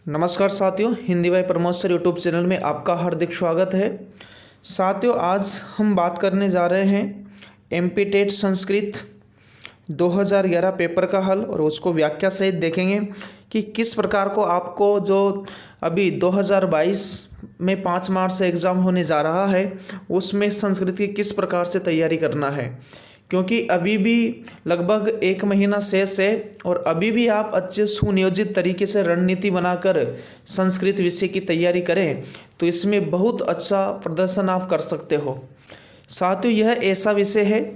नमस्कार साथियों, Hindi by Pramod sir YouTube channel में आपका हार्दिक स्वागत है। साथियों, आज हम बात करने जा रहे हैं एमपी टेट संस्कृत 2011 पेपर का हल और उसको व्याख्या सहित देखेंगे कि किस प्रकार को आपको जो अभी 2022 में 5 मार्च से एग्ज़ाम होने जा रहा है उसमें संस्कृत की किस प्रकार से तैयारी करना है, क्योंकि अभी भी लगभग 1 महीना शेष है और अभी भी आप अच्छे सुनियोजित तरीके से रणनीति बनाकर संस्कृत विषय की तैयारी करें तो इसमें बहुत अच्छा प्रदर्शन आप कर सकते हो। साथियों, यह ऐसा विषय है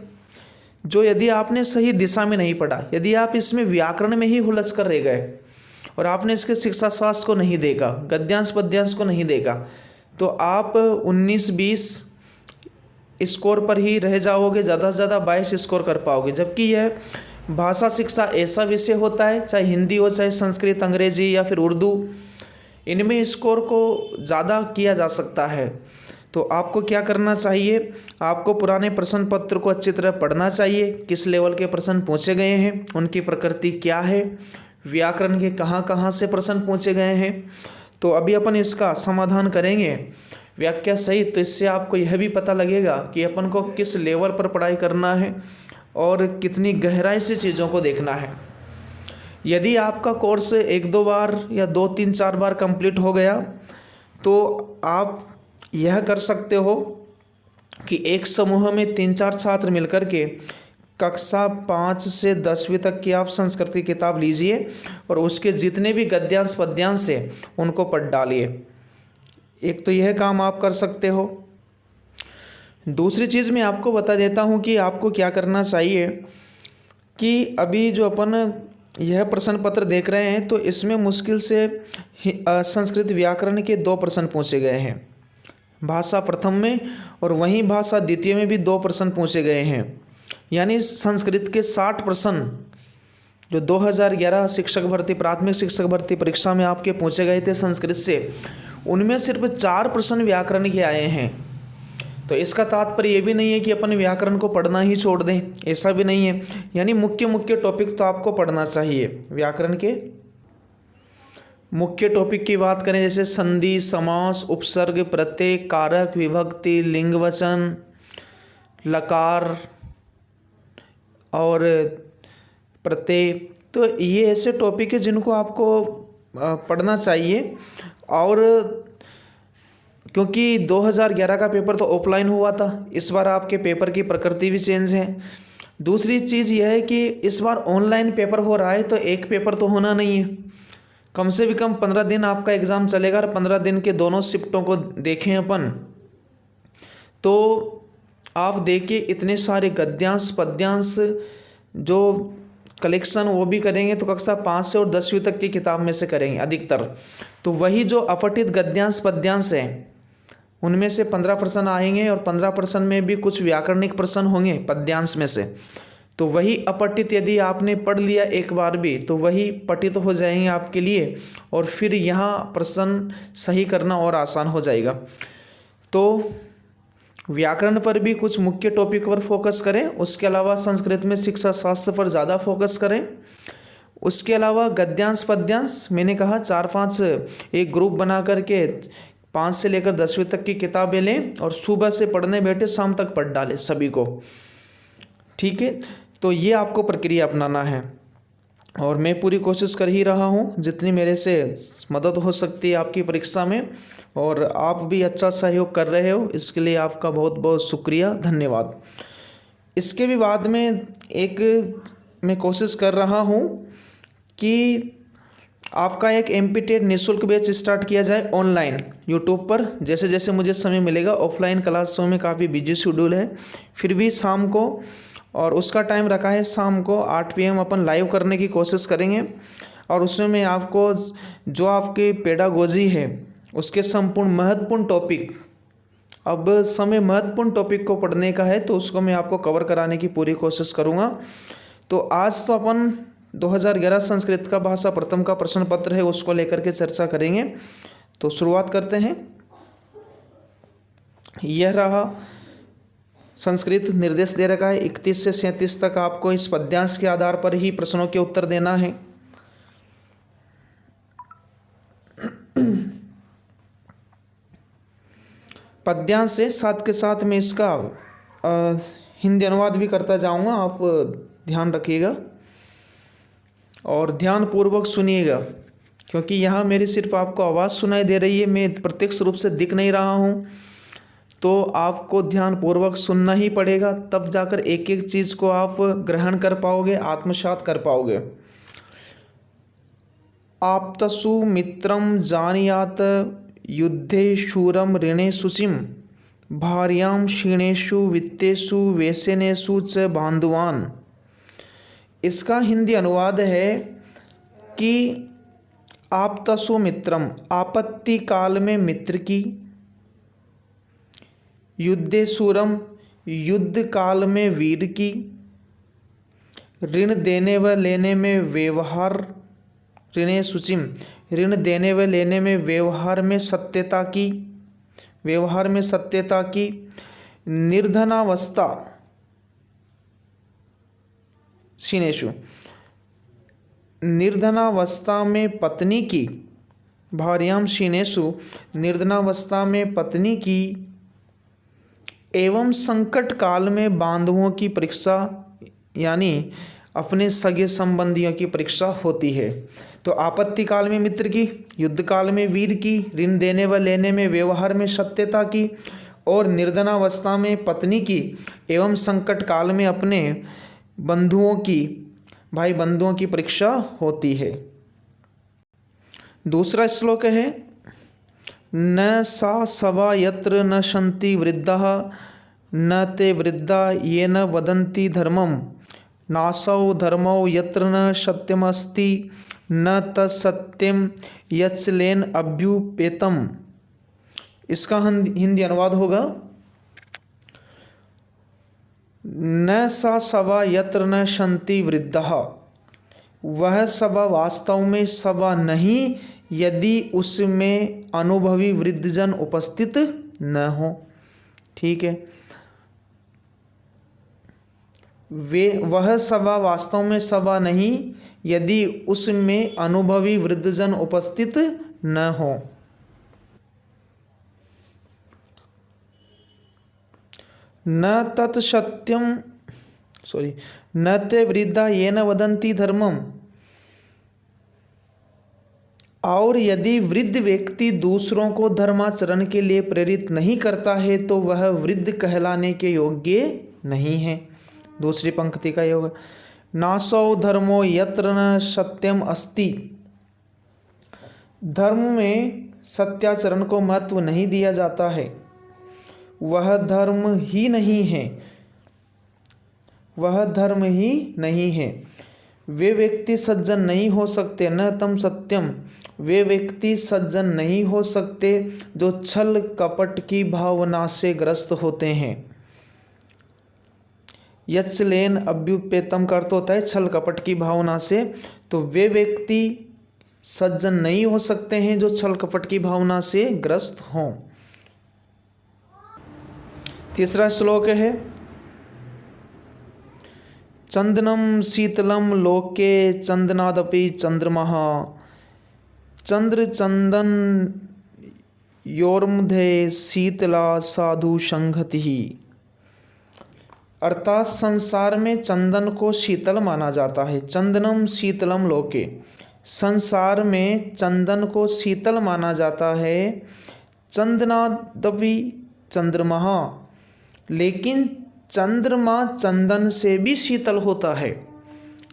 जो यदि आपने सही दिशा में नहीं पढ़ा, यदि आप इसमें व्याकरण में ही हुलझ कर रह गए और आपने इसके शिक्षा शास्त्र को नहीं देखा, गद्यांश पद्यांश को नहीं देखा, तो आप 19-20 स्कोर पर ही रह जाओगे, ज़्यादा से ज़्यादा 22 स्कोर कर पाओगे। जबकि यह भाषा शिक्षा ऐसा विषय होता है, चाहे हिंदी हो, चाहे संस्कृत, अंग्रेजी या फिर उर्दू, इनमें स्कोर को ज़्यादा किया जा सकता है। तो आपको क्या करना चाहिए, आपको पुराने प्रश्न पत्र को अच्छी तरह पढ़ना चाहिए। किस लेवल के प्रश्न पूछे गए हैं, उनकी प्रकृति क्या है, व्याकरण के कहाँ कहाँ से प्रश्न पूछे गए हैं, तो अभी अपन इसका समाधान करेंगे व्याख्या सहित। तो इससे आपको यह भी पता लगेगा कि अपन को किस लेवल पर पढ़ाई करना है और कितनी गहराई से चीज़ों को देखना है। यदि आपका कोर्स 1-2 बार या 2-3-4 बार कंप्लीट हो गया तो आप यह कर सकते हो कि एक समूह में 3-4 छात्र मिलकर के कक्षा 5 से 10वीं तक की आप संस्कृत की किताब लीजिए और उसके जितने भी गद्यांश पद्यांश है उनको पढ़ डालिए। एक तो यह काम आप कर सकते हो। दूसरी चीज़ मैं आपको बता देता हूँ कि आपको क्या करना चाहिए कि अभी जो अपन यह प्रश्न पत्र देख रहे हैं तो इसमें मुश्किल से संस्कृत व्याकरण के 2 प्रश्न पूछे गए हैं, भाषा प्रथम में और वहीं भाषा द्वितीय में भी 2 प्रश्न पूछे गए हैं। यानी संस्कृत के 60 प्रश्न जो 2011 शिक्षक भर्ती प्राथमिक शिक्षक भर्ती परीक्षा में आपके पूछे गए थे संस्कृत से, उनमें सिर्फ 4 प्रश्न व्याकरण के आए हैं। तो इसका तात्पर्य ये भी नहीं है कि अपन व्याकरण को पढ़ना ही छोड़ दें, ऐसा भी नहीं है। यानी मुख्य मुख्य टॉपिक तो आपको पढ़ना चाहिए। व्याकरण के मुख्य टॉपिक की बात करें जैसे संधि, समास, उपसर्ग, प्रत्यय, कारक, विभक्ति, लिंग वचन, लकार और प्रत्यय, तो ये ऐसे टॉपिक है जिनको आपको पढ़ना चाहिए। और क्योंकि 2011 का पेपर तो ऑफलाइन हुआ था, इस बार आपके पेपर की प्रकृति भी चेंज है। दूसरी चीज़ यह है कि इस बार ऑनलाइन पेपर हो रहा है तो एक पेपर तो होना नहीं है, कम से भी कम 15 दिन आपका एग्ज़ाम चलेगा और 15 दिन के दोनों शिफ्टों को देखें अपन तो आप देखिए इतने सारे गद्यांश पद्यांश जो कलेक्शन वो भी करेंगे तो कक्षा 5 से और 10वीं तक की किताब में से करेंगे अधिकतर। तो वही जो अपठित गद्यांश पद्यांश हैं उनमें से 15 प्रश्न आएंगे और 15 प्रश्न में भी कुछ व्याकरणिक प्रश्न होंगे पद्यांश में से। तो वही अपठित यदि आपने पढ़ लिया एक बार भी तो वही पठित हो जाएंगे आपके लिए और फिर यहाँ प्रश्न सही करना और आसान हो जाएगा। तो व्याकरण पर भी कुछ मुख्य टॉपिक पर फोकस करें, उसके अलावा संस्कृत में शिक्षा शास्त्र पर ज़्यादा फोकस करें। उसके अलावा गद्यांश पद्यांश मैंने कहा 4-5 एक ग्रुप बना करके 5 से लेकर 10वीं तक की किताबें लें और सुबह से पढ़ने बैठे शाम तक पढ़ डालें सभी को। ठीक है, तो ये आपको प्रक्रिया अपनाना है और मैं पूरी कोशिश कर ही रहा हूँ जितनी मेरे से मदद हो सकती है आपकी परीक्षा में, और आप भी अच्छा सहयोग कर रहे हो, इसके लिए आपका बहुत बहुत शुक्रिया, धन्यवाद। इसके भी बाद में मैं कोशिश कर रहा हूँ कि आपका एक एमपी टेट निःशुल्क बैच स्टार्ट किया जाए ऑनलाइन यूट्यूब पर। जैसे जैसे मुझे समय मिलेगा, ऑफलाइन क्लासों में काफ़ी बिजी शेड्यूल है, फिर भी शाम को, और उसका टाइम रखा है शाम को 8 PM अपन लाइव करने की कोशिश करेंगे। और उसमें मैं आपको जो आपकी पेडागोजी है उसके संपूर्ण महत्वपूर्ण टॉपिक, अब समय महत्वपूर्ण टॉपिक को पढ़ने का है तो उसको मैं आपको कवर कराने की पूरी कोशिश करूँगा। तो आज तो अपन 2011 संस्कृत का भाषा प्रथम का प्रश्न पत्र है उसको लेकर के चर्चा करेंगे। तो शुरुआत करते हैं। यह रहा संस्कृत निर्देश दे रखा है 31 से 37 तक आपको इस पद्यांश के आधार पर ही प्रश्नों के उत्तर देना है। पद्यांश से, साथ के साथ मैं इसका हिंदी अनुवाद भी करता जाऊंगा, आप ध्यान रखिएगा और ध्यानपूर्वक सुनिएगा, क्योंकि यहाँ मेरी सिर्फ आपको आवाज़ सुनाई दे रही है, मैं प्रत्यक्ष रूप से दिख नहीं रहा हूँ, तो आपको ध्यानपूर्वक सुनना ही पड़ेगा, तब जाकर एक एक चीज़ को आप ग्रहण कर पाओगे, आत्मसात कर पाओगे। आप्तसु मित्रम जानीयात युद्धे शूरम ऋणे शुचिम भार्यां क्षीणेषु वित्तेषु व्यसनेषु च बांधवान। इसका हिंदी अनुवाद है कि आप्तसु मित्रम, आपत्ति काल में मित्र की, युद्धे शूरम, युद्ध काल में वीर की, ऋण देने व लेने में व्यवहार, ऋणे शुचिम, ऋण देने व लेने में व्यवहार में सत्यता की, व्यवहार में सत्यता की, निर्धनावस्था, क्षीणेषु, निर्धनावस्था में पत्नी की, भार्यां क्षीणेषु, निर्धनावस्था में पत्नी की, एवं संकट काल में बांधवों की परीक्षा, यानी अपने सगे संबंधियों की परीक्षा होती है। तो आपत्ति काल में मित्र की, युद्ध काल में वीर की, ऋण देने व लेने में व्यवहार में सत्यता की, और निर्धनावस्था में पत्नी की, एवं संकट काल में अपने बंधुओं की, भाई बंधुओं की परीक्षा होती है। दूसरा श्लोक है, न सा सवा यत्र न शन्ति वृद्धाः न ते वृद्धा ये न वदन्ति धर्मं नासौ धर्मौ यत्र न सत्यमस्ति न तत्सत्यम यच्चलेन अभ्युपेतम। इसका हिंदी अनुवाद होगा, न सा सभा यत्र न शन्ति वृद्धाः, वह सभा वास्तव में सभा नहीं यदि उसमें अनुभवी वृद्धजन उपस्थित न हो। ठीक है, वह सभा वास्तव में सभा नहीं यदि उसमें अनुभवी वृद्धजन उपस्थित न हो। न तत्सत्यम, न ते वृद्धा येन वदन्ति धर्मम, और यदि वृद्ध व्यक्ति दूसरों को धर्माचरण के लिए प्रेरित नहीं करता है तो वह वृद्ध कहलाने के योग्य नहीं है। दूसरी पंक्ति का योग, नासौ धर्मो यत्र न सत्यम अस्ति, धर्म में सत्याचरण को महत्व नहीं दिया जाता है, वह धर्म ही नहीं है, वह धर्म ही नहीं है। वे व्यक्ति सज्जन नहीं हो सकते, न तम सत्यम, वे व्यक्ति सज्जन नहीं हो सकते जो छल कपट की भावना से ग्रस्त होते हैं। यच्चलेन अभ्युपेतम का अर्थ होता है छल कपट की भावना से, तो वे व्यक्ति सज्जन नहीं हो सकते हैं जो छल कपट की भावना से ग्रस्त हों। तीसरा श्लोक है, चंदनम शीतलम लोके चंदनादपि चंद्रमः चंद्र चंदन योर्मध्ये शीतला साधु संगति। अर्थात संसार में चंदन को शीतल माना जाता है। चंदनम शीतलम लोके, संसार में चंदन को शीतल माना जाता है। चंदनादपि चंद्रमा, लेकिन चंद्रमा चंदन से भी शीतल होता है,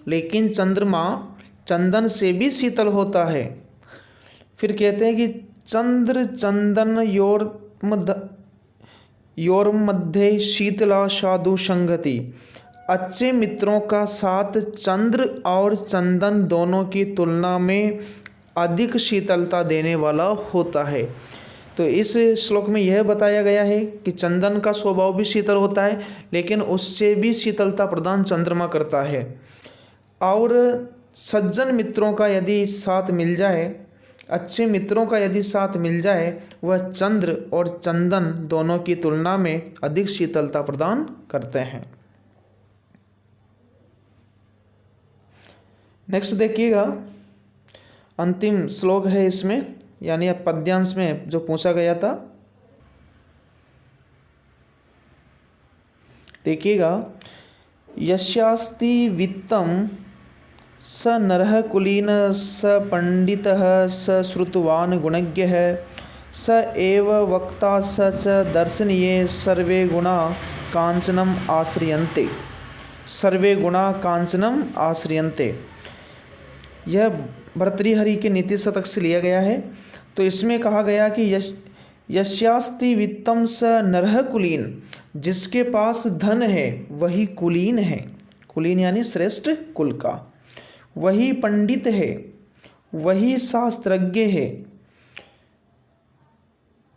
लेकिन चंद्रमा चंदन से भी शीतल होता है। फिर कहते हैं कि चंद्र चंदन योर मध्य शीतला साधु संगति, अच्छे मित्रों का साथ चंद्र और चंदन दोनों की तुलना में अधिक शीतलता देने वाला होता है। तो इस श्लोक में यह बताया गया है कि चंदन का स्वभाव भी शीतल होता है, लेकिन उससे भी शीतलता प्रदान चंद्रमा करता है। और सज्जन मित्रों का यदि साथ मिल जाए, अच्छे मित्रों का यदि साथ मिल जाए, वह चंद्र और चंदन दोनों की तुलना में अधिक शीतलता प्रदान करते हैं। नेक्स्ट देखिएगा, अंतिम श्लोक है इसमें, यानी पद्यांश में जो पूछा गया था। देखिएगा, यस्यास्ति वित्तम स नरः कुलीन स पंडितः स श्रुतवान गुणज्ञः स एव वक्ता स च दर्शनीये सर्वे गुणा कांचनम आश्रियन्ते। सर्वे गुणा कांचनम आश्रियन्ते, यह भर्तृहरि के नीति शतक से लिया गया है। तो इसमें कहा गया कि यस्यास्ति वित्तम स नरः कुलीन, जिसके पास धन है वही कुलीन है। कुलीन यानी श्रेष्ठ कुल का। वही पंडित है, वही शास्त्रज्ञ है,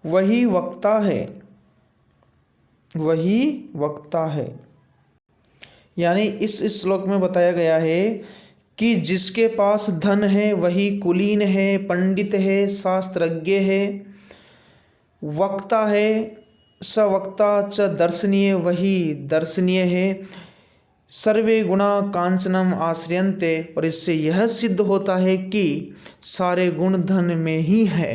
वही वक्ता है, वही वक्ता है। यानी इस श्लोक में बताया गया है कि जिसके पास धन है वही कुलीन है, पंडित है, शास्त्रज्ञ है, वक्ता है, सवक्ता च दर्शनीय, वही दर्शनीय है। सर्वे गुणा कांचनम आश्रयन्ते, और इससे यह सिद्ध होता है कि सारे गुण धन में ही है।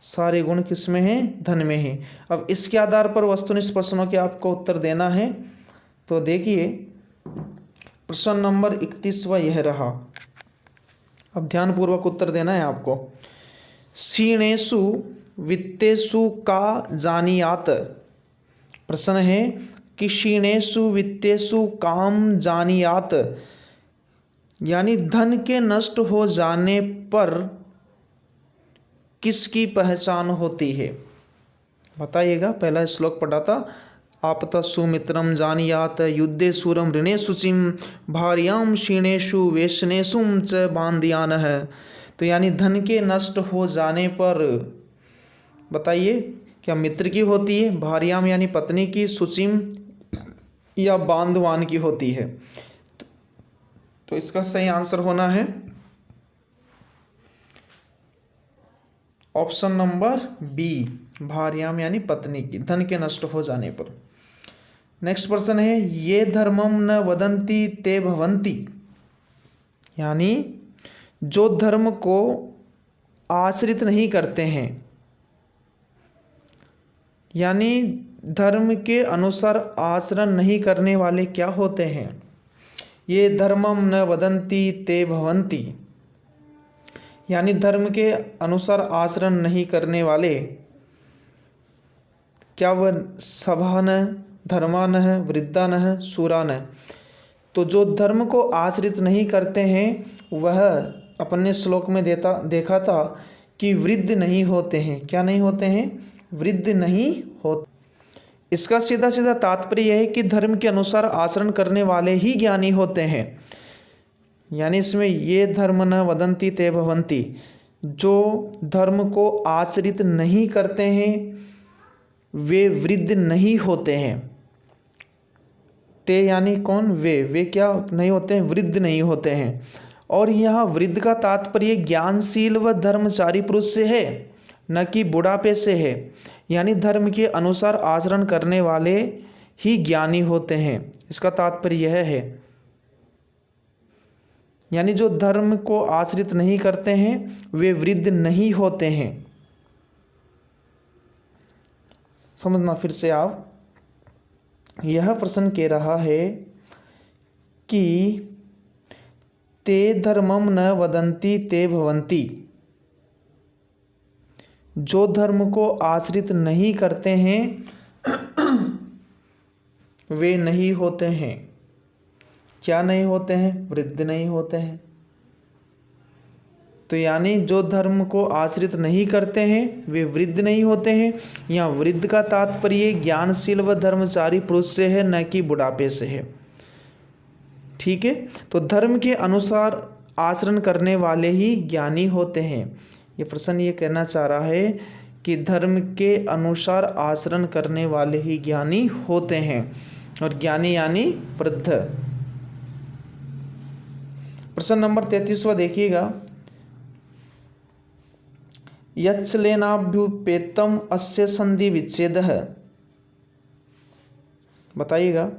सारे गुण किस में है? धन में है। अब इसके आधार पर वस्तुनिष्ठ प्रश्नों के आपको उत्तर देना है। तो देखिए, प्रश्न नंबर 31वां यह रहा। अब ध्यानपूर्वक उत्तर देना है आपको। क्षीणेषु वित्तेषु का जानीयात। प्रश्न है कि क्षीणेषु वित्तेषु काम जानीयात, यानी धन के नष्ट हो जाने पर किसकी पहचान होती है? बताइएगा। पहला श्लोक पढ़ा था, आपतः सुमित्रम जानीयात युद्धे सूरम ऋणे शुचिम भार्याम क्षीणेषु वेशनेषु च बांध्यानः। तो यानी धन के नष्ट हो जाने पर, बताइए क्या मित्र की होती है? भार्याम यानी पत्नी की, शुचिम या बांधवान की होती है? तो इसका सही आंसर होना है ऑप्शन नंबर बी, भार्याम यानी पत्नी की, धन के नष्ट हो जाने पर। नेक्स्ट प्रश्न है, ये धर्मम न वदन्ति ते भवन्ति। यानी जो धर्म को आश्रित नहीं करते हैं, यानी धर्म के अनुसार आचरण नहीं करने वाले क्या होते हैं? ये धर्मम न वदन्ति ते भवन्ति, यानी धर्म के अनुसार आचरण नहीं करने वाले क्या? वह सभान, धर्मान, वृद्धान, शूरान। तो जो धर्म को आश्रित नहीं करते हैं वह अपने श्लोक में देखा था कि वृद्ध नहीं होते हैं। क्या नहीं होते हैं? वृद्ध नहीं होते। इसका सीधा सीधा तात्पर्य यह है कि धर्म के अनुसार आचरण करने वाले ही ज्ञानी होते हैं। यानी इसमें ये धर्म न वदन्ति ते भवन्ति, जो धर्म को आचरित नहीं करते हैं वे वृद्ध नहीं होते हैं। ते यानी कौन? वे क्या नहीं होते हैं? वृद्ध नहीं होते हैं। और यहाँ वृद्ध का तात्पर्य ज्ञानशील व धर्मचारी पुरुष से है, न कि बुढ़ापे से है। यानी धर्म के अनुसार आचरण करने वाले ही ज्ञानी होते हैं, इसका तात्पर्य यह है। यानी जो धर्म को आश्रित नहीं करते हैं वे वृद्ध नहीं होते हैं। समझना फिर से आप, यह प्रश्न कह रहा है कि ते धर्मम न वदन्ति ते भवन्ति, जो धर्म को आश्रित नहीं करते हैं वे नहीं होते हैं। क्या नहीं होते हैं? वृद्ध नहीं होते हैं। तो यानी जो धर्म को आश्रित नहीं करते हैं वे वृद्ध नहीं होते हैं। यहाँ वृद्ध का तात्पर्य ज्ञानशील व धर्मचारी पुरुष से है, न कि बुढ़ापे से है। ठीक है, तो धर्म के अनुसार आचरण करने वाले ही ज्ञानी होते हैं। ये प्रश्न ये कहना चाह रहा है कि धर्म के अनुसार आचरण करने वाले ही ज्ञानी होते हैं, और ज्ञानी यानी वृद्ध। प्रश्न नंबर 33वां देखिएगा, यच्छलेनाभ्युपेतम अस्य संधि विच्छेदः। बताइएगा।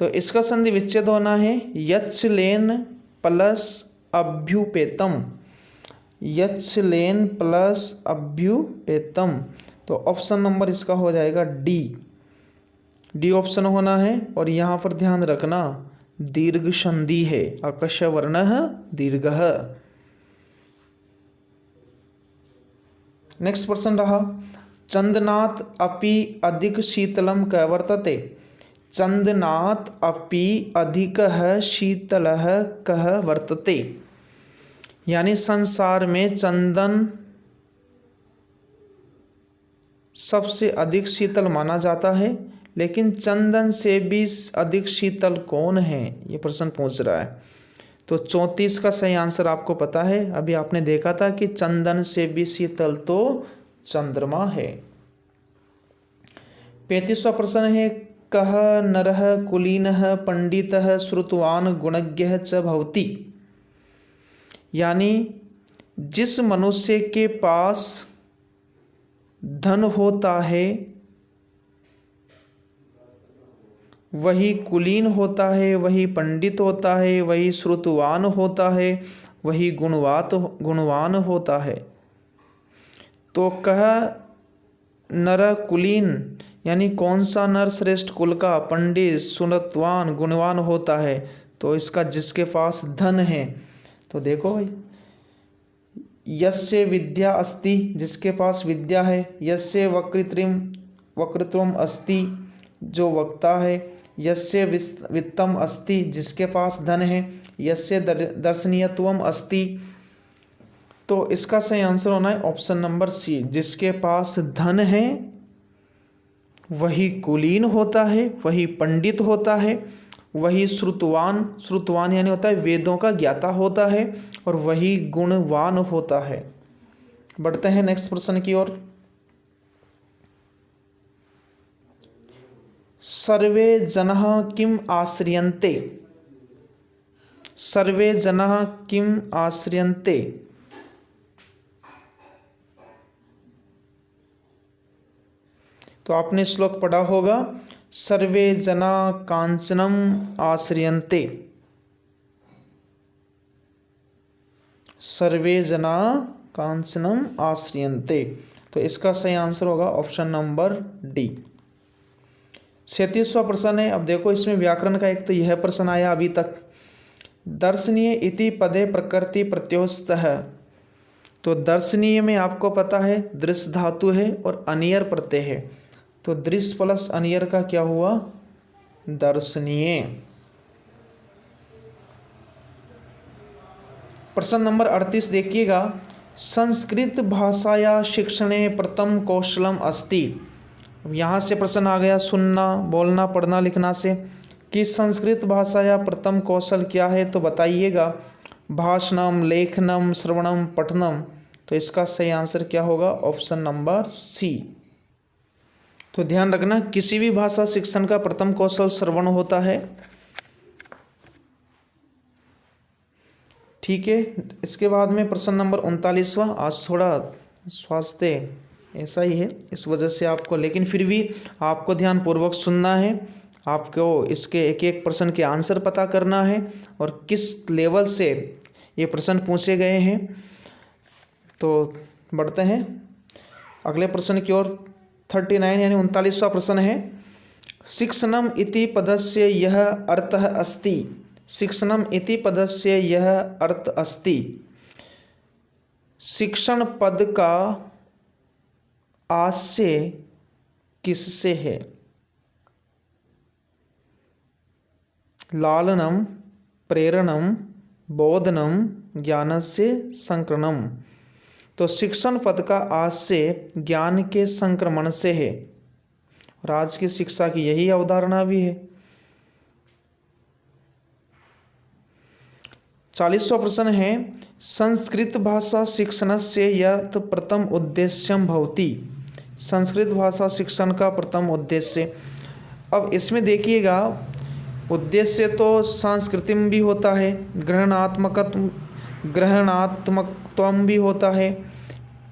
तो इसका संधि विच्छेद होना है यच्छ लेन प्लस अभ्युपेतम, यच्छ लेन प्लस अभ्युपेतम। तो ऑप्शन नंबर इसका हो जाएगा डी ऑप्शन होना है। और यहाँ पर ध्यान रखना दीर्घ संधि है, अकश वर्णः दीर्घः। नेक्स्ट प्रश्न रहा चंदनात् अपि अधिक शीतलम कः वर्तते। चंदनात् अपि अधिकः शीतलः कः वर्तते, यानी संसार में चंदन सबसे अधिक शीतल माना जाता है, लेकिन चंदन से भी अधिक शीतल कौन है, ये प्रश्न पूछ रहा है। तो 34 का सही आंसर आपको पता है, अभी आपने देखा था कि चंदन से भी शीतल तो चंद्रमा है। 35वां प्रश्न है कः नरः कुलीनः पंडितः श्रुतवान गुणज्ञः च भवति, यानी जिस मनुष्य के पास धन होता है वही कुलीन होता है, वही पंडित होता है, वही श्रुतवान होता है, वही गुणवान होता है। तो कह नर कुलीन, यानी कौन सा नर श्रेष्ठ कुल का पंडित श्रुतवान गुणवान होता है। तो इसका जिसके पास धन है, तो देखो भाई यस्य विद्या अस्ति, जिसके पास विद्या है, यस्य वक्तृत्वम अस्ति, जो वक्ता है, यस्य वित्तम अस्ति, जिसके पास धन है, यस्य दर्शनीयत्वम अस्ति। तो इसका सही आंसर होना है ऑप्शन नंबर सी, जिसके पास धन है वही कुलीन होता है, वही पंडित होता है, वही श्रुतवान यानी होता है वेदों का ज्ञाता होता है, और वही गुणवान होता है। बढ़ते हैं नेक्स्ट प्रश्न की ओर। सर्वे जनः किम आश्रियन्ते, सर्वे जनः किम आश्रियन्ते। तो आपने श्लोक पढ़ा होगा सर्वे जना कांचनम आश्रियन्ते, सर्वे जना कांचनम आश्रियन्ते। तो इसका सही आंसर होगा ऑप्शन नंबर डी। 37वां प्रश्न है। अब देखो इसमें व्याकरण का एक तो यह प्रश्न आया अभी तक, दर्शनीय इति पदे प्रकृति प्रत्योस्तः। तो दर्शनीय में आपको पता है दृश्य धातु है और अनियर प्रत्यय है, तो दृश्य प्लस अनियर का क्या हुआ दर्शनीय। प्रश्न नंबर 38 देखिएगा, संस्कृत भाषाया शिक्षणे प्रथम कौशलम अस्ति। अब यहाँ से प्रश्न आ गया सुनना बोलना पढ़ना लिखना से कि संस्कृत भाषा या प्रथम कौशल क्या है, तो बताइएगा भाषणम लेखनम श्रवणम पठनम। तो इसका सही आंसर क्या होगा ऑप्शन नंबर सी। तो ध्यान रखना किसी भी भाषा शिक्षण का प्रथम कौशल श्रवण होता है, ठीक है। इसके बाद में प्रश्न नंबर 39वां, आज थोड़ा स्वास्थ्य ऐसा ही है इस वजह से आपको, लेकिन फिर भी आपको ध्यानपूर्वक सुनना है, आपको इसके एक एक प्रश्न के आंसर पता करना है और किस लेवल से ये प्रश्न पूछे गए हैं। तो बढ़ते हैं अगले प्रश्न की ओर। 39 यानी 39वां प्रश्न है, शिक्षणम इति पदस्य यह अर्थः अस्ति। शिक्षणम इति पदस्य यह अर्थ अस्ति। शिक्षण पद का आशय किससे है? लालनम, प्रेरणम, बोधनम, ज्ञानस्य संक्रणम। तो शिक्षण पद का आशय ज्ञान के संक्रमण से है, और आज की शिक्षा की यही अवधारणा भी है। 40वां प्रश्न है, संस्कृत भाषा शिक्षणस्य यत् प्रथम उद्देश्यम भवति। संस्कृत भाषा शिक्षण का प्रथम उद्देश्य। अब इसमें देखिएगा उद्देश्य तो सांस्कृतिक भी होता है, ग्रहणात्मकत्व भी होता है,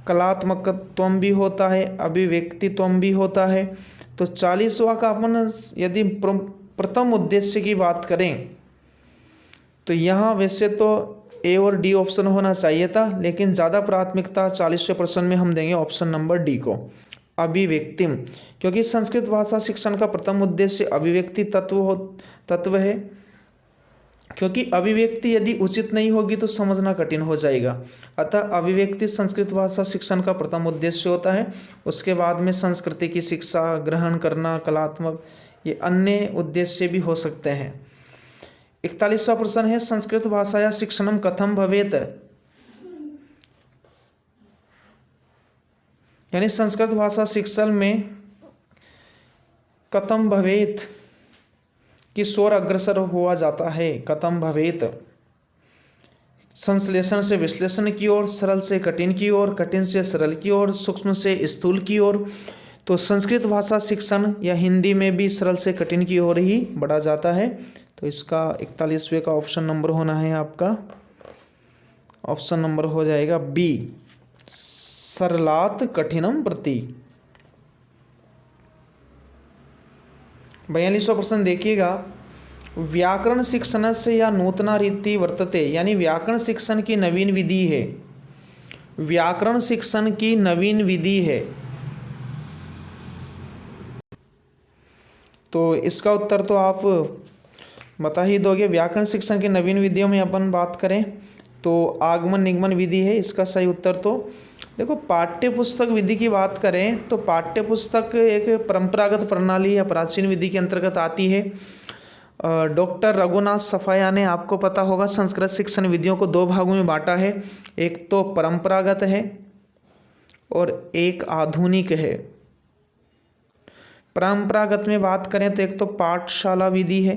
कलात्मकत्व भी होता है, अभिव्यक्तित्व भी होता है। तो 40वां का अपन यदि प्रथम उद्देश्य की बात करें तो यहाँ वैसे तो ए और डी ऑप्शन होना चाहिए था, लेकिन ज़्यादा प्राथमिकता 40वें प्रश्न में हम देंगे ऑप्शन नंबर डी को, अभिव्यक्तिम, क्योंकि संस्कृत भाषा शिक्षण का प्रथम उद्देश्य अभिव्यक्ति तत्व है। क्योंकि अभिव्यक्ति यदि उचित नहीं होगी तो समझना कठिन हो जाएगा। अतः अभिव्यक्ति संस्कृत भाषा शिक्षण का प्रथम उद्देश्य होता है। उसके बाद में संस्कृति की शिक्षा, ग्रहण करना, कलात्मक, ये अन्य उद्देश्य भी हो सकते हैं। 41वां प्रश्न है संस्कृत भाषाया शिक्षणम कथम भवेत, यानी संस्कृत भाषा शिक्षण में कथम भवेत किस ओर अग्रसर हुआ जाता है। कथम भवेत, संश्लेषण से विश्लेषण की ओर, सरल से कठिन की ओर, कठिन से सरल की ओर, सूक्ष्म से स्थूल की ओर। तो संस्कृत भाषा शिक्षण या हिंदी में भी सरल से कठिन की ओर ही बढ़ा जाता है। तो इसका 41वें का ऑप्शन नंबर होना है आपका, ऑप्शन नंबर हो जाएगा बी, सरलात कठिनम प्रति। 42वां प्रश्न देखिएगा, व्याकरण शिक्षण से या नूतना रीति वर्तते, यानी व्याकरण शिक्षण की नवीन विधि है। व्याकरण शिक्षण की नवीन विधि है, तो इसका उत्तर तो आप बता ही दोगे। व्याकरण शिक्षण की नवीन विधियों में अपन बात करें तो आगमन निगमन विधि है इसका सही उत्तर। तो देखो, पाठ्य पुस्तक विधि की बात करें तो पाठ्य पुस्तक एक परंपरागत प्रणाली या प्राचीन विधि के अंतर्गत आती है। डॉक्टर रघुनाथ सफाया ने, आपको पता होगा, संस्कृत शिक्षण विधियों को दो भागों में बांटा है। एक तो परंपरागत है और एक आधुनिक है। परंपरागत में बात करें तो एक तो पाठशाला विधि है,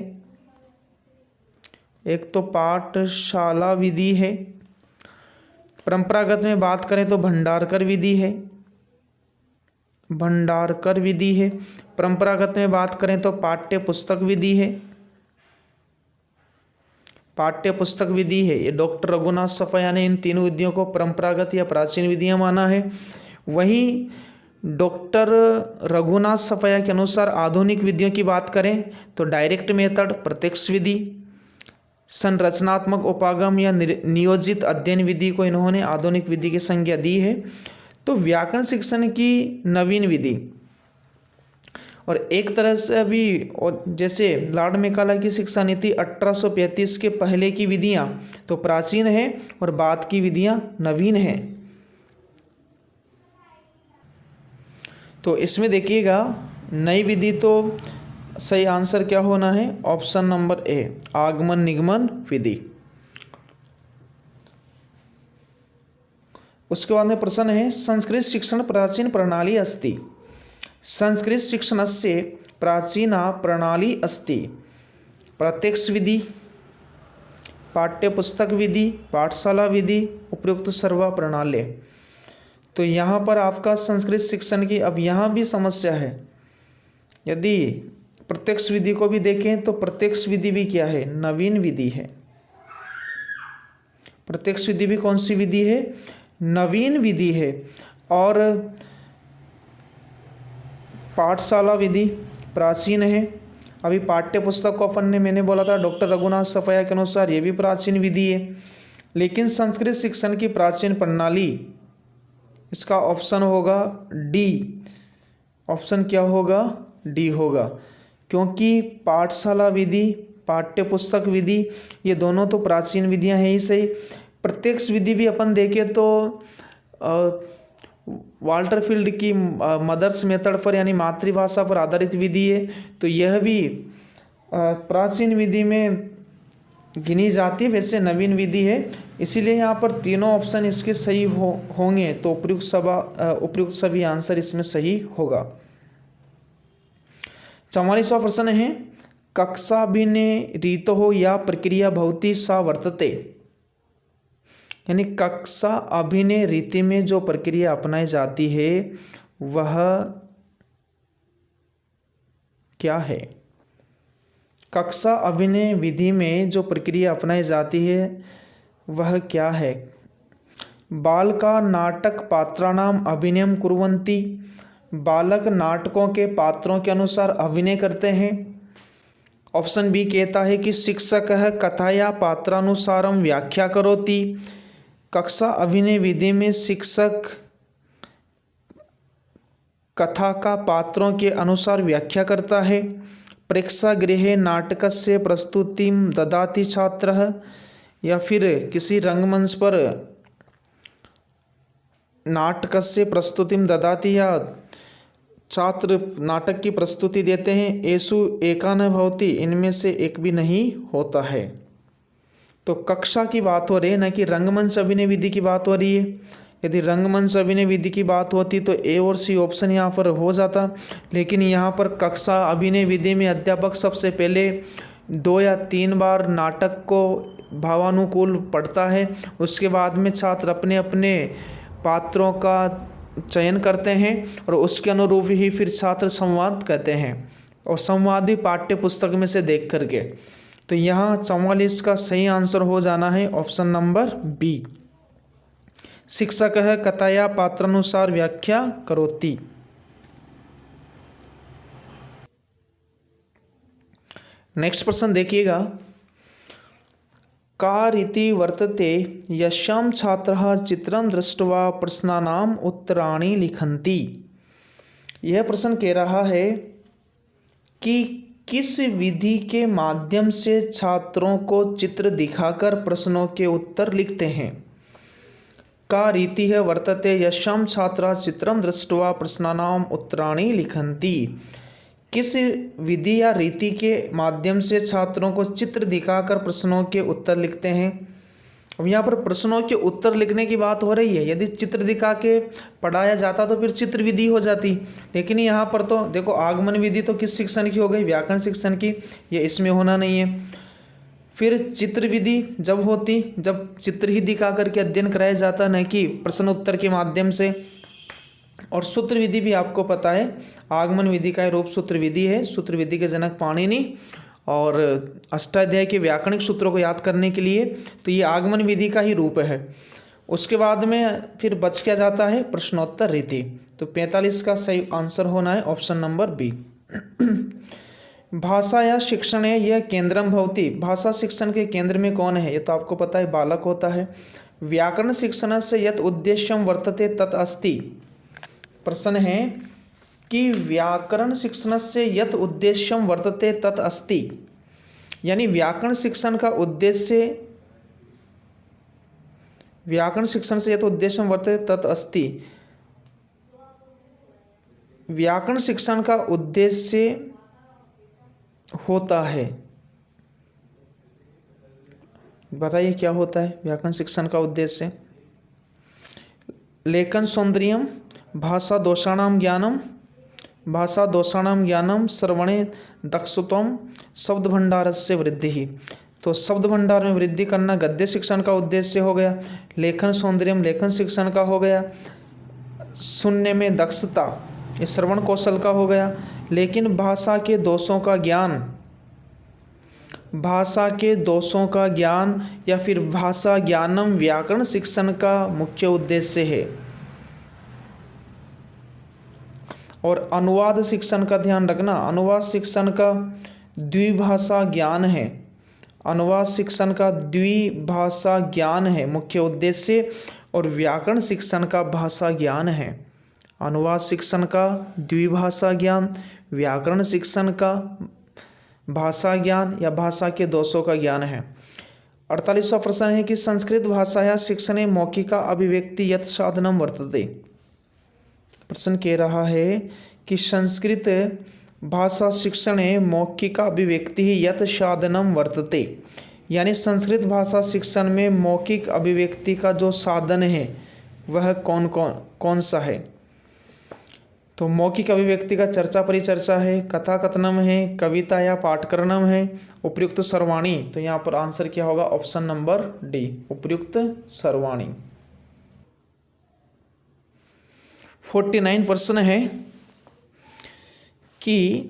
एक तो पाठशाला विधि है। परंपरागत में बात करें तो भंडारकर विधि है, भंडारकर विधि है। परंपरागत में बात करें तो पाठ्य पुस्तक विधि है, पाठ्य पुस्तक विधि है। ये डॉक्टर रघुनाथ सफाया ने इन तीनों विधियों को परंपरागत या प्राचीन विधियां माना है। वहीं डॉक्टर रघुनाथ सफाया के अनुसार आधुनिक विधियों की बात करें तो डायरेक्ट मेथड, प्रत्यक्ष विधि, संरचनात्मक उपागम या नियोजित अध्ययन विधि को इन्होंने आधुनिक विधि की संज्ञा दी है। तो व्याकरण शिक्षण की नवीन विधि, और एक तरह से अभी, और जैसे लॉर्ड मैकाले की शिक्षा नीति 1835 के पहले की विधियां तो प्राचीन है और बाद की विधियां नवीन हैं। तो इसमें देखिएगा, नई विधि तो सही आंसर क्या होना है, ऑप्शन नंबर ए, आगमन निगमन विधि। उसके बाद में प्रश्न है संस्कृत शिक्षण प्राचीन प्रणाली अस्ति, संस्कृत शिक्षणस्य प्राचीना प्रणाली अस्ति, प्रत्यक्ष विधि, पाठ्यपुस्तक विधि, पाठशाला विधि, उपयुक्त सर्वा प्रणाली। तो यहाँ पर आपका संस्कृत शिक्षण की अब यहाँ भी समस्या है। यदि प्रत्यक्ष विधि को भी देखें तो प्रत्यक्ष विधि भी क्या है, नवीन विधि है। प्रत्यक्ष विधि भी कौन सी विधि है, नवीन विधि है। और पाठशाला विधि प्राचीन है। अभी पाठ्य पुस्तक को अपन ने, मैंने बोला था डॉक्टर रघुनाथ सफाया के अनुसार ये भी प्राचीन विधि है। लेकिन संस्कृत शिक्षण की प्राचीन प्रणाली, इसका ऑप्शन होगा डी। ऑप्शन क्या होगा, डी होगा, क्योंकि पाठशाला विधि, पाठ्य पुस्तक विधि, ये दोनों तो प्राचीन विधियां हैं ही सही। प्रत्यक्ष विधि भी अपन देखें तो वाल्टर फील्ड की मदर्स मेथड पर, यानी मातृभाषा पर आधारित विधि है। तो यह भी प्राचीन विधि में गिनी जाती है, वैसे नवीन विधि है। इसीलिए यहाँ पर तीनों ऑप्शन इसके सही होंगे। तो उपयुक्त सभी आंसर इसमें सही होगा। 44वां प्रश्न है कक्षाभिनय रीतो या प्रक्रिया भवति सा वर्तते, यानी कक्षा अभिनय रीति में जो प्रक्रिया अपनाई जाती है वह क्या है। कक्षा अभिनय विधि में जो प्रक्रिया अपनाई जाती है वह क्या है। बालका नाटक पात्राणाम अभिनयम कुर्वन्ति, बालक नाटकों के पात्रों के अनुसार अभिनय करते हैं। ऑप्शन बी कहता है कि शिक्षकः कथाया पात्रानुसारं व्याख्या करोति। कक्षा अभिनय विधि में शिक्षक कथा का पात्रों के अनुसार व्याख्या करता है। प्रेक्षागृहे नाटकस्य प्रस्तुतिं ददाति छात्रः, या फिर किसी रंगमंच पर नाटकस्य प्रस्तुतिं ददाति, या छात्र नाटक की प्रस्तुति देते हैं। एषु एका न भवति, इनमें से एक भी नहीं होता है। तो कक्षा की बात हो रही है, न कि रंगमंच अभिनय विधि की बात हो रही है। यदि रंगमंच अभिनय विधि की बात होती तो ए और सी ऑप्शन यहाँ पर हो जाता, लेकिन यहाँ पर कक्षा अभिनय विधि में अध्यापक सबसे पहले 2 या 3 बार नाटक को भावानुकूल पढ़ता है। उसके बाद में छात्र अपने अपने पात्रों का चयन करते हैं और उसके अनुरूप ही फिर छात्र संवाद कहते हैं, और संवाद भी पाठ्य पुस्तक में से देख करके। तो यहाँ 44 का सही आंसर हो जाना है ऑप्शन नंबर बी। शिक्षकः कथाया पात्रानुसार व्याख्या करोति। नेक्स्ट प्रश्न देखिएगा। का रीति वर्तते यस्यां छात्रः चित्रं दृष्ट्वा प्रश्नानाम् उत्तराणि लिखन्ति। यह प्रश्न कह रहा है कि किस विधि के माध्यम से छात्रों को चित्र दिखाकर प्रश्नों के उत्तर लिखते हैं। का रीति है वर्तते यस्यां छात्रः चित्रं दृष्ट्वा प्रश्नानाम् उत्तराणि लिखन्ति। किस विधि या रीति के माध्यम से छात्रों को चित्र दिखाकर प्रश्नों के उत्तर लिखते हैं। अब यहाँ पर प्रश्नों के उत्तर लिखने की बात हो रही है। यदि चित्र दिखा के पढ़ाया जाता तो फिर चित्र विधि हो जाती, लेकिन यहाँ पर तो देखो आगमन विधि तो किस शिक्षण की हो गई, व्याकरण शिक्षण की, ये इसमें होना नहीं है। फिर चित्र विधि जब होती जब चित्र ही दिखा करके अध्ययन कराया जाता, न कि प्रश्न उत्तर के माध्यम से। और सूत्र विधि भी आपको पता है, आगमन विधि का रूप सूत्र विधि है। सूत्र विधि के जनक पाणिनि, और अष्टाध्याय के व्याकरणिक सूत्रों को याद करने के लिए तो ये आगमन विधि का ही रूप है। उसके बाद में फिर बच क्या जाता है, प्रश्नोत्तर रीति। तो 45 का सही आंसर होना है ऑप्शन नंबर बी। भाषा या शिक्षण है यह केंद्रम भवति। भाषा शिक्षण के केंद्र में कौन है, ये तो आपको पता है, बालक होता है। व्याकरण शिक्षण से यत् उद्देश्यम वर्तते तत् अस्ति। प्रश्न है कि व्याकरण शिक्षण से यत् उद्देश्यम वर्तते तत् अस्ति, यानी व्याकरण शिक्षण का उद्देश्य, व्याकरण शिक्षण से यत् उद्देश्यम वर्तते तत् अस्ति। व्याकरण शिक्षण का उद्देश्य होता है, बताइए क्या होता है व्याकरण शिक्षण का उद्देश्य। लेखन सौंदर्यम, भाषा दोषाणाम ज्ञानम, भाषा दोषाणाम ज्ञानम, श्रवणे दक्षत्वम, शब्द भंडारस्य वृद्धि। तो शब्द भंडार में वृद्धि करना गद्य शिक्षण का उद्देश्य हो गया। लेखन सौंदर्यम लेखन शिक्षण का हो गया। सुनने में दक्षता ये श्रवण कौशल का हो गया। लेकिन भाषा के दोषों का ज्ञान, भाषा के दोषों का ज्ञान या फिर भाषा ज्ञानम व्याकरण शिक्षण का मुख्य उद्देश्य है। और अनुवाद शिक्षण का ध्यान रखना, अनुवाद शिक्षण का द्विभाषा ज्ञान है। अनुवाद शिक्षण का द्विभाषा ज्ञान है मुख्य उद्देश्य, और व्याकरण शिक्षण का भाषा ज्ञान है। अनुवाद शिक्षण का द्विभाषा ज्ञान, व्याकरण शिक्षण का भाषा ज्ञान या भाषा के दोषों का ज्ञान है। 48वां प्रश्न है कि संस्कृत भाषाया शिक्षणे मौखिका अभिव्यक्ति यत् साधनम वर्तते। प्रश्न कह रहा है कि संस्कृत भाषा शिक्षणे मौखिका अभिव्यक्ति यत् साधनम वर्तते, यानी संस्कृत भाषा शिक्षण में मौखिक अभिव्यक्ति का जो साधन है वह कौन सा है। तो मौखिक अभिव्यक्ति का चर्चा परिचर्चा है, कथा कथनम है, कविता या पाठकरणम है, उपयुक्त सर्वाणी। तो यहाँ पर आंसर क्या होगा, ऑप्शन नंबर डी, उपयुक्त सर्वाणी। 49 प्रश्न है कि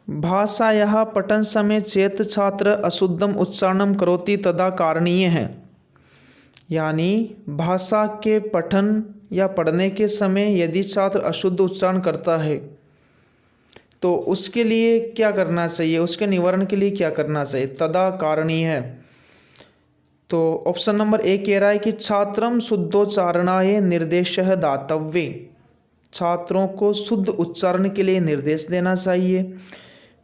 भाषायाः पठन समय चेत छात्र अशुद्धम उच्चारणम करोति तदा कारणीय है, यानी भाषा के पठन या पढ़ने के समय यदि छात्र अशुद्ध उच्चारण करता है तो उसके लिए क्या करना चाहिए, उसके निवारण के लिए क्या करना चाहिए, तदा कारणीय है। तो ऑप्शन नंबर ए कह रहा है कि छात्रम शुद्धोच्चारणाय निर्देशः दातव्ये, छात्रों को शुद्ध उच्चारण के लिए निर्देश देना चाहिए।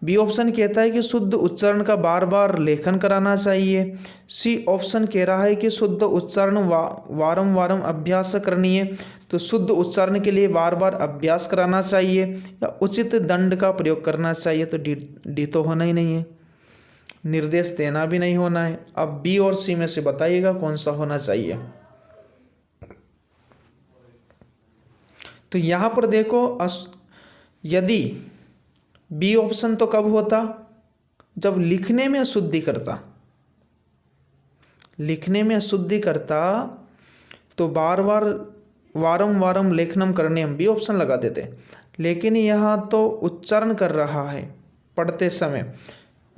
बी ऑप्शन कहता है कि शुद्ध उच्चारण का बार बार लेखन कराना चाहिए। सी ऑप्शन कह रहा है कि शुद्ध उच्चारण वारंवार अभ्यास करनी है, तो शुद्ध उच्चारण के लिए बार बार अभ्यास कराना चाहिए या उचित दंड का प्रयोग करना चाहिए। तो डी तो होना ही नहीं है, निर्देश देना भी नहीं होना है। अब बी और सी में से बताइएगा कौन सा होना चाहिए। तो यहाँ पर देखो, यदि बी ऑप्शन तो कब होता, जब लिखने में अशुद्धि करता, लिखने में अशुद्धि करता तो बार बार वारम लेखनम करने हम बी ऑप्शन लगा देते। लेकिन यहाँ तो उच्चारण कर रहा है पढ़ते समय,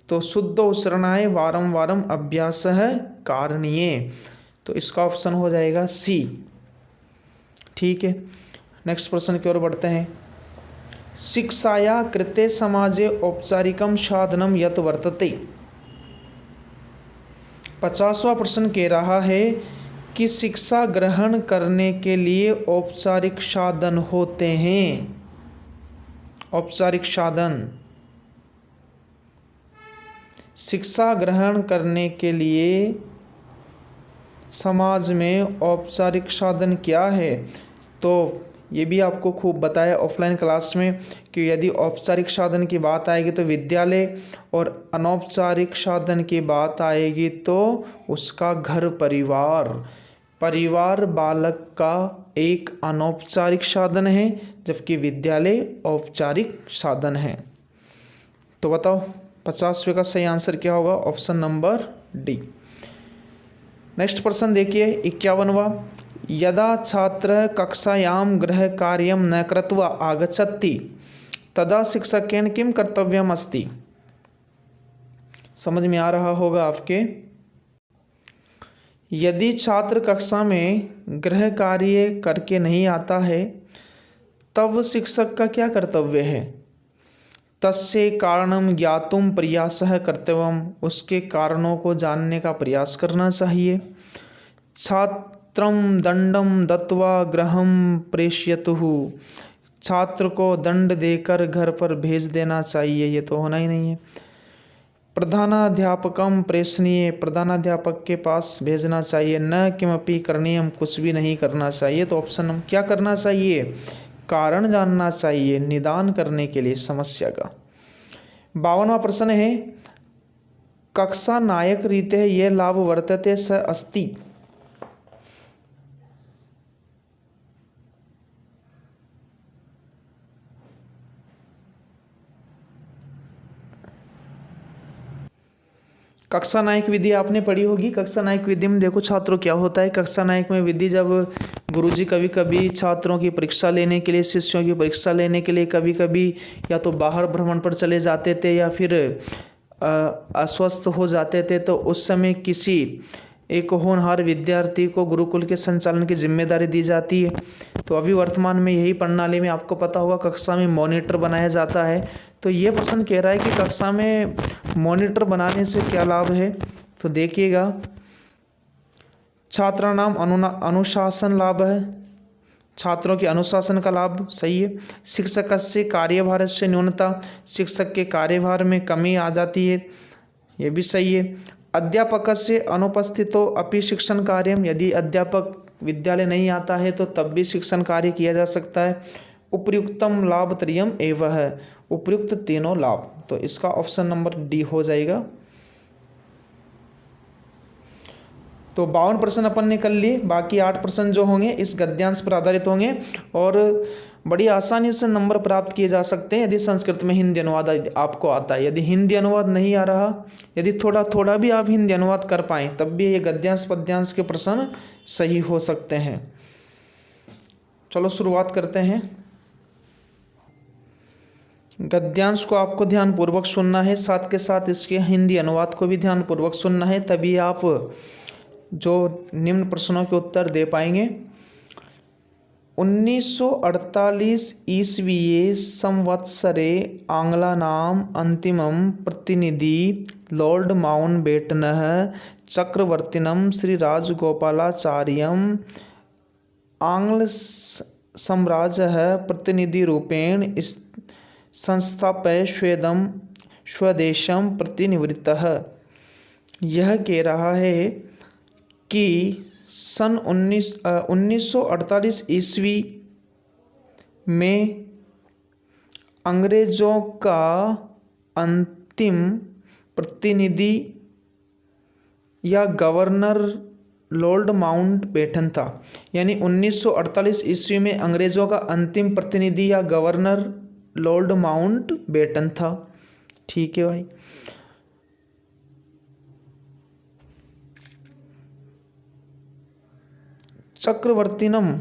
तो शुद्ध उच्चारणाय वारम अभ्यास है कारणीय, तो इसका ऑप्शन हो जाएगा सी। ठीक है, नेक्स्ट प्रश्न की ओर बढ़ते हैं। शिक्षाया कृते समाजे औपचारिकम साधनम यत वर्तते। 50वां प्रश्न कह रहा है कि शिक्षा ग्रहण करने के लिए औपचारिक साधन होते हैं। औपचारिक साधन, शिक्षा ग्रहण करने के लिए समाज में औपचारिक साधन क्या है, तो ये भी आपको खूब बताया ऑफलाइन क्लास में कि यदि औपचारिक साधन की बात आएगी तो विद्यालय, और अनौपचारिक साधन की बात आएगी तो उसका घर परिवार। परिवार बालक का एक अनौपचारिक साधन है, जबकि विद्यालय औपचारिक साधन है। तो बताओ 50वें का सही आंसर क्या होगा, ऑप्शन नंबर डी। नेक्स्ट प्रश्न देखिए 51वां। यदा छात्र कक्षायां गृह कार्यं न कृत्वा आगच्छति तदा शिक्षकेन किं कर्तव्यम् अस्ति। समझ में आ रहा होगा आपके। यदि छात्र कक्षा में गृह कार्य करके नहीं आता है तब शिक्षक का क्या कर्तव्य है। तस्य कारणम ज्ञातुम प्रयासः कर्तव्यम, उसके कारणों को जानने का प्रयास करना चाहिए। छात्रम दंडम दत्वा गृहं प्रेषयतुः, छात्र को दंड देकर घर पर भेज देना चाहिए, ये तो होना ही नहीं है। प्रधानाध्यापकम प्रेषणीय, प्रधानाध्यापक के पास भेजना चाहिए। न किमपि करणीयम, कुछ भी नहीं करना चाहिए। तो ऑप्शन हम क्या करना चाहिए, कारण जानना चाहिए निदान करने के लिए समस्या का। 52वां प्रश्न है कक्षा नायक रीते ये लाभ वर्तते स अस्ति। कक्षा नायक विधि आपने पढ़ी होगी। कक्षा नायक विधि में देखो छात्रों क्या होता है, कक्षा नायक में विधि जब गुरुजी कभी कभी छात्रों की परीक्षा लेने के लिए, शिष्यों की परीक्षा लेने के लिए कभी कभी या तो बाहर भ्रमण पर चले जाते थे या फिर अस्वस्थ हो जाते थे, तो उस समय किसी एक होनहार विद्यार्थी को गुरुकुल के संचालन की जिम्मेदारी दी जाती है। तो अभी वर्तमान में यही प्रणाली में आपको पता होगा कक्षा में मॉनिटर बनाया जाता है। तो ये प्रश्न कह रहा है कि कक्षा में मॉनिटर बनाने से क्या लाभ है, तो देखिएगा छात्राणाम अनुशासन लाभ है, छात्रों के अनुशासन का लाभ सही है। शिक्षक से कार्यभार से न्यूनता, शिक्षक के कार्यभार में कमी आ जाती है, ये भी सही है। अध्यापक से अनुपस्थितो अपि शिक्षण कार्यम, यदि अध्यापक विद्यालय नहीं आता है तो तब भी शिक्षण कार्य किया जा सकता है। उपयुक्तम लाभ त्रयम एव है, उपयुक्त तीनों लाभ, तो इसका ऑप्शन नंबर डी हो जाएगा। तो 52 प्रश्न अपन ने कर लिए, बाकी 8 प्रश्न जो होंगे इस गद्यांश पर आधारित होंगे और बड़ी आसानी से नंबर प्राप्त किए जा सकते हैं यदि संस्कृत में हिंदी अनुवाद आपको आता है। यदि हिंदी अनुवाद नहीं आ रहा, यदि थोड़ा थोड़ा भी आप हिंदी अनुवाद कर पाएँ तब भी ये गद्यांश पद्यांश के प्रश्न सही हो सकते हैं। चलो शुरुआत करते हैं। गद्यांश को आपको ध्यानपूर्वक सुनना है, साथ के साथ इसके हिंदी अनुवाद को भी ध्यानपूर्वक सुनना है, तभी आप जो निम्न प्रश्नों के उत्तर दे पाएंगे। 1948 ईस्वीये संवत्सरे आङ्ग्लानाम् अन्तिमं प्रतिनिधि लॉर्ड माउण्टबेटनः चक्रवर्तिनं श्रीराजगोपालाचार्यम् आङ्ग्लसाम्राज्यः प्रतिनिधिरूपेण संस्थाप्य स्वदेशं प्रतिनिवृत्तः। यह कह रहा है कि सन 1948 ईस्वी में अंग्रेज़ों का अंतिम प्रतिनिधि या गवर्नर लॉर्ड माउंटबेटन था। यानी 1948 ईस्वी में अंग्रेज़ों का अंतिम प्रतिनिधि या गवर्नर लॉर्ड माउंटबेटन था। ठीक है भाई। चक्रवर्तीनम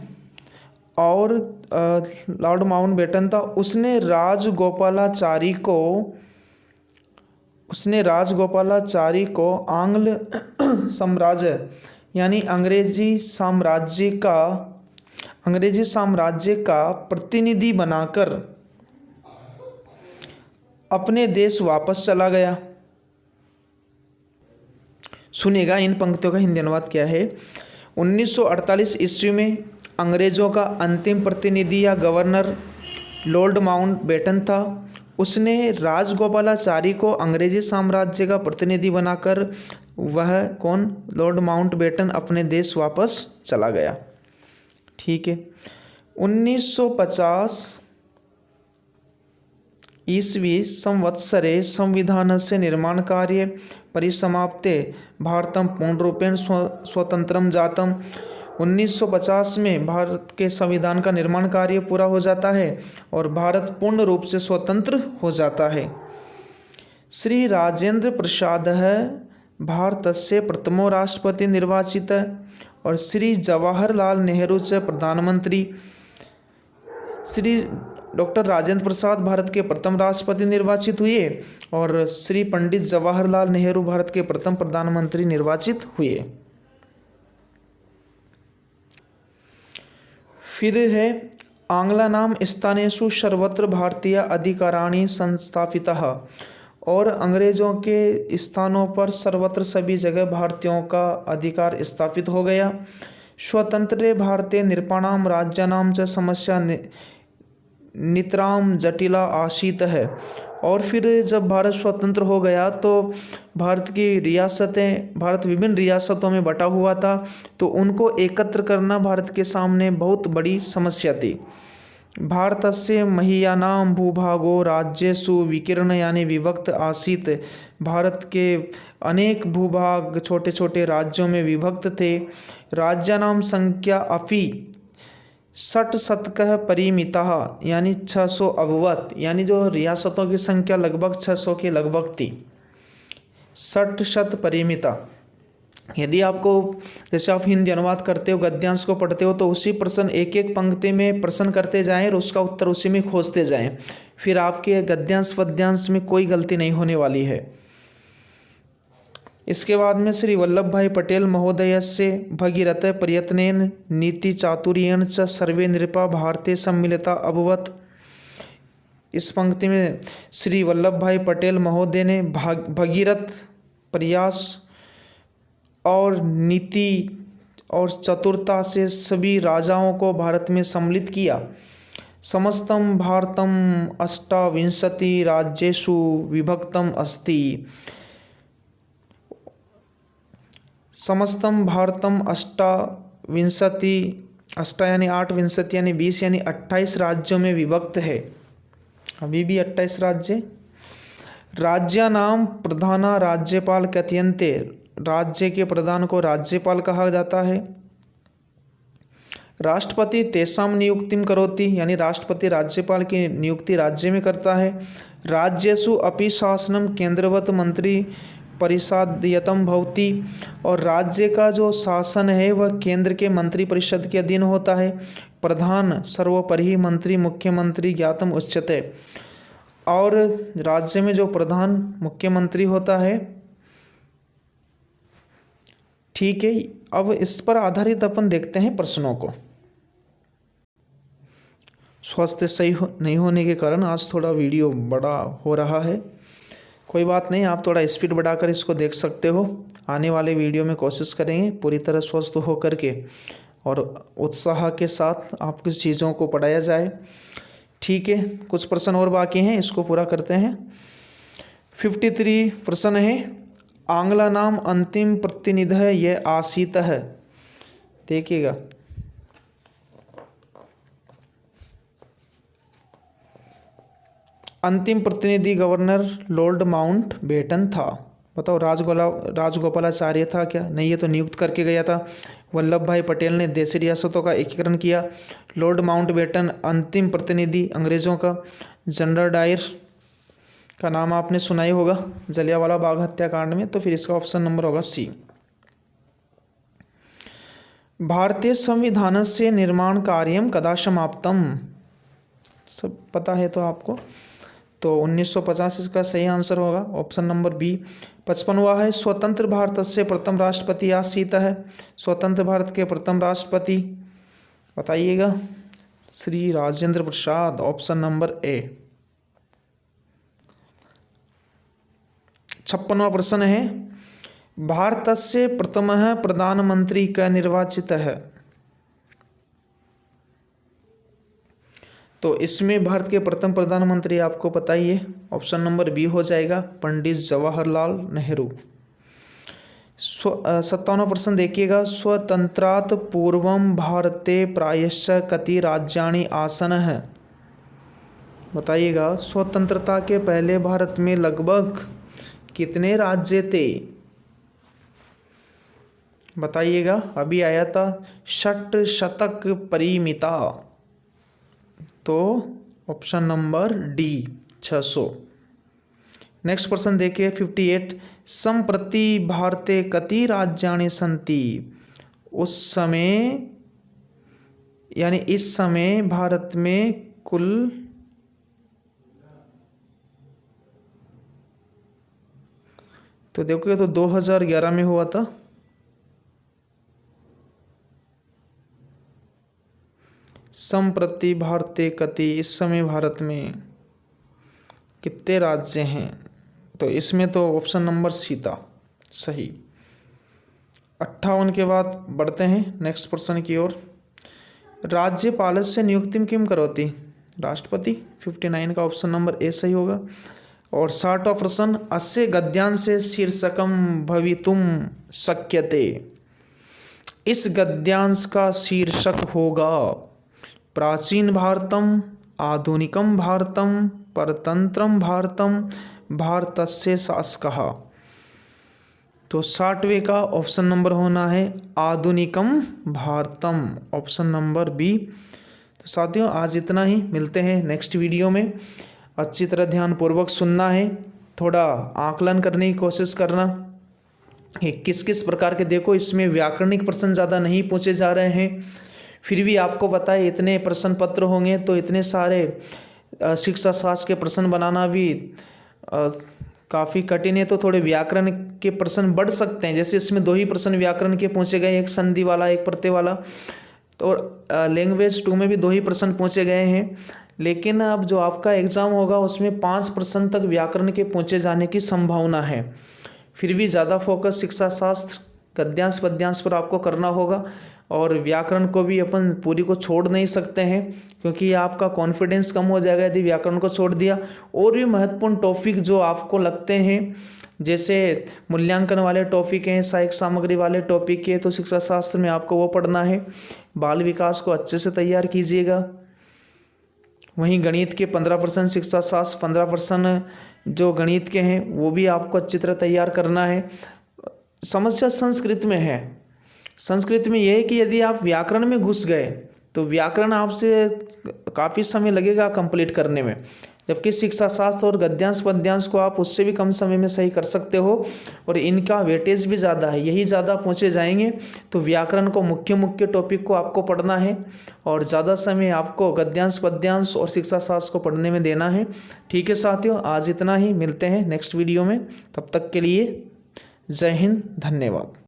और लॉर्ड माउंटबेटन था, उसने राजगोपालाचारी को आंग्ल साम्राज्य यानी अंग्रेजी साम्राज्य का प्रतिनिधि बनाकर अपने देश वापस चला गया। सुनिएगा, इन पंक्तियों का हिंदी अनुवाद क्या है। 1948 ईस्वी में अंग्रेज़ों का अंतिम प्रतिनिधि या गवर्नर लॉर्ड माउंटबेटन था। उसने राजगोपालाचारी को अंग्रेजी साम्राज्य का प्रतिनिधि बनाकर वह कौन, लॉर्ड माउंटबेटन, अपने देश वापस चला गया। ठीक है। 1950 ईस्वी संवत्सरे संविधानस्य निर्माणकार्ये परिसमाप्ते भारतं पूर्णरूपेण स्वतंत्रं जातम्। 1950 में भारत के संविधान का निर्माण कार्य पूरा हो जाता है और भारत पूर्ण रूप से स्वतंत्र हो जाता है। श्री राजेंद्र प्रसादः भारतस्य प्रथमो राष्ट्रपति निर्वाचितः और श्री जवाहरलाल नेहरू च प्रधानमंत्री। श्री डॉक्टर राजेंद्र प्रसाद भारत के प्रथम राष्ट्रपति निर्वाचित हुए और श्री पंडित जवाहरलाल नेहरू भारत के प्रथम प्रधानमंत्री निर्वाचित हुए। फिर है आंग्लानां स्थानेषु सर्वत्र भारतीय अधिकाराणि संस्थापितः, और अंग्रेज़ों के स्थानों पर सर्वत्र सभी जगह भारतीयों का अधिकार स्थापित हो गया। स्वतंत्रे भारते नृपाणां राज्यानां च समस्या नितरां जटिला आसीत है। और फिर जब भारत स्वतंत्र हो गया तो भारत विभिन्न रियासतों में बटा हुआ था, तो उनको एकत्र करना भारत के सामने बहुत बड़ी समस्या थी। भारतस्य महीयानां भूभागो राज्येषु विकीर्ण यानी विभक्त आसीत। भारत के अनेक भूभाग छोटे छोटे राज्यों में विभक्त थे। राज्यानां संख्या अपि 60 परिमितः यानी 600 अभवत, यानी जो रियासतों की संख्या लगभग 600 के लगभग थी। 60 परिमिता। यदि आपको, जैसे आप हिंदी अनुवाद करते हो, गद्यांश को पढ़ते हो, तो उसी प्रश्न एक एक पंक्ति में प्रश्न करते जाएं और उसका उत्तर उसी में खोजते जाएं। फिर आपके गद्यांश पद्यांश में कोई गलती नहीं होने वाली है। इसके बाद में श्री वल्लभ भाई पटेल महोदयस्य भगीरथ प्रयत्नेन नीति चातुर्येण च सर्वे नृपा भारते सम्मिलिता अभवत्। इस पंक्ति में श्री वल्लभ भाई पटेल महोदय ने भगीरथ प्रयास और नीति और चतुरता से सभी राजाओं को भारत में सम्मिलित किया। समस्तं भारतम 28 राज्येषु विभक्तम अस्ति। समस्तं भारतम 28 यानी 8 विंशति यानी 20 यानी 28 राज्यों में विभक्त है। अभी भी 28 राज्य। राज्यानां प्रधाना राज्यपाल कथयन्ते। राज्य के प्रधान को राज्यपाल कहा जाता है। राष्ट्रपति तेषां नियुक्तिं करोति, यानी राष्ट्रपति राज्यपाल की नियुक्ति राज्य में करता है। राज्येषु अपि शासनं केंद्रवत् मंत्री परिषदयतं भवति, और राज्य का जो शासन है वह केंद्र के मंत्री परिषद के अधीन होता है। प्रधान सर्वोपरि मंत्री मुख्यमंत्री ज्ञातम उच्यते, और राज्य में जो प्रधान मुख्यमंत्री होता है। ठीक है, अब इस पर आधारित अपन देखते हैं प्रश्नों को। स्वास्थ्य सही नहीं होने के कारण आज थोड़ा वीडियो बड़ा हो रहा है। कोई बात नहीं, आप थोड़ा स्पीड बढ़ाकर इसको देख सकते हो। आने वाले वीडियो में कोशिश करेंगे पूरी तरह स्वस्थ हो करके और उत्साह के साथ आपकी चीज़ों को पढ़ाया जाए। ठीक है, कुछ प्रश्न और बाकी हैं, इसको पूरा करते हैं। 53 प्रश्न है। आंग्ला नाम अंतिम प्रतिनिधि है, यह आसीत है। देखिएगा, अंतिम प्रतिनिधि गवर्नर लॉर्ड माउंट बेटन था। बताओ, राजगोपालाचार्य था क्या? नहीं, ये तो नियुक्त करके गया था। वल्लभ भाई पटेल ने देशी रियासतों का एकीकरण किया। लॉर्ड माउंट बेटन अंतिम प्रतिनिधि अंग्रेजों का। जनरल डायर का नाम आपने सुना ही होगा जलियांवाला बाग हत्याकांड में, तो फिर इसका ऑप्शन नंबर होगा सी। भारतीय संविधान से निर्माण कार्यम कदा समाप्तम? सब पता है तो आपको, तो 1950 इसका सही आंसर होगा, ऑप्शन नंबर बी। 55वां है। स्वतंत्र भारत से प्रथम राष्ट्रपति आसीत है। स्वतंत्र भारत के प्रथम राष्ट्रपति बताइएगा। Shri Rajendra Prasad, option number A. 56वां प्रश्न है। भारत से प्रथम प्रधानमंत्री का निर्वाचित है। तो इसमें भारत के प्रथम प्रधानमंत्री आपको पता ही है, ऑप्शन नंबर बी हो जाएगा, पंडित जवाहरलाल नेहरू। 57वां प्रश्न देखिएगा। स्वतंत्रात् पूर्वम भारते प्रायशः कति राज्यानि आसन है? बताइएगा, स्वतंत्रता के पहले भारत में लगभग कितने राज्य थे? बताइएगा, अभी आया था षट शतक परिमिता, तो ऑप्शन नंबर डी 600। नेक्स्ट प्रश्न देखिए 58। संप्रति भारते कति राज्यानि सन्ति? उस समय यानी इस समय भारत में कुल तो देखोगे तो 2011 में हुआ था। संप्रति भारते कति, इस समय भारत में कितने राज्य हैं? तो इसमें तो ऑप्शन नंबर सी था सही। 58 के बाद बढ़ते हैं नेक्स्ट प्रश्न की ओर। राज्यपालस्य नियुक्तिं किम करोति? राष्ट्रपति। 59 का ऑप्शन नंबर ए सही होगा। और 60वां प्रश्न। अस्य गद्यांशे शीर्षकम भवितुम शक्यते? इस गद्यांश का शीर्षक होगा प्राचीन भारतम, आधुनिकम भारतम, परतंत्रम भारतम, भारतस्य शासकः। तो 60वें का ऑप्शन नंबर होना है आधुनिकम भारतम, ऑप्शन नंबर बी। तो साथियों, आज इतना ही, मिलते हैं नेक्स्ट वीडियो में। अच्छी तरह ध्यानपूर्वक सुनना है, थोड़ा आकलन करने की कोशिश करना कि किस किस प्रकार के, देखो इसमें व्याकरणिक प्रश्न ज़्यादा नहीं पूछे जा रहे हैं, फिर भी आपको पता है इतने प्रश्न पत्र होंगे तो इतने सारे शिक्षा शास्त्र के प्रश्न बनाना भी काफ़ी कठिन है। तो थोड़े व्याकरण के प्रश्न बढ़ सकते हैं, जैसे इसमें 2 ही प्रश्न व्याकरण के पूछे गए, एक संधि वाला एक प्रत्यय वाला। तो लैंग्वेज 2 में भी 2 ही प्रश्न पूछे गए हैं, लेकिन अब जो आपका एग्ज़ाम होगा उसमें 5 प्रश्न तक व्याकरण के पूछे जाने की संभावना है। फिर भी ज़्यादा फोकस शिक्षा शास्त्र गद्यांश पद्यांश पर आपको करना होगा, और व्याकरण को भी अपन पूरी को छोड़ नहीं सकते हैं, क्योंकि आपका कॉन्फिडेंस कम हो जाएगा यदि व्याकरण को छोड़ दिया। और भी महत्वपूर्ण टॉपिक जो आपको लगते हैं, जैसे मूल्यांकन वाले टॉपिक हैं, सहायक सामग्री वाले टॉपिक है, तो शिक्षा शास्त्र में आपको वो पढ़ना है। बाल विकास को अच्छे से तैयार कीजिएगा। वहीं गणित के 15%, शिक्षा शास्त्र 15% जो गणित के हैं वो भी आपको अच्छी तरह तैयार करना है। समस्या संस्कृत में है। संस्कृत में यह है कि यदि आप व्याकरण में घुस गए तो व्याकरण आपसे काफ़ी समय लगेगा कंप्लीट करने में, जबकि शिक्षा शास्त्र और गद्यांश पद्यांश को आप उससे भी कम समय में सही कर सकते हो, और इनका वेटेज भी ज़्यादा है, यही ज़्यादा पूछे जाएंगे। तो व्याकरण को मुख्य टॉपिक को आपको पढ़ना है, और ज़्यादा समय आपको गद्यांश पद्यांश और शिक्षा शास्त्र को पढ़ने में देना है। ठीक है साथियों, आज इतना ही, मिलते हैं नेक्स्ट वीडियो में। तब तक के लिए जय हिंद, धन्यवाद।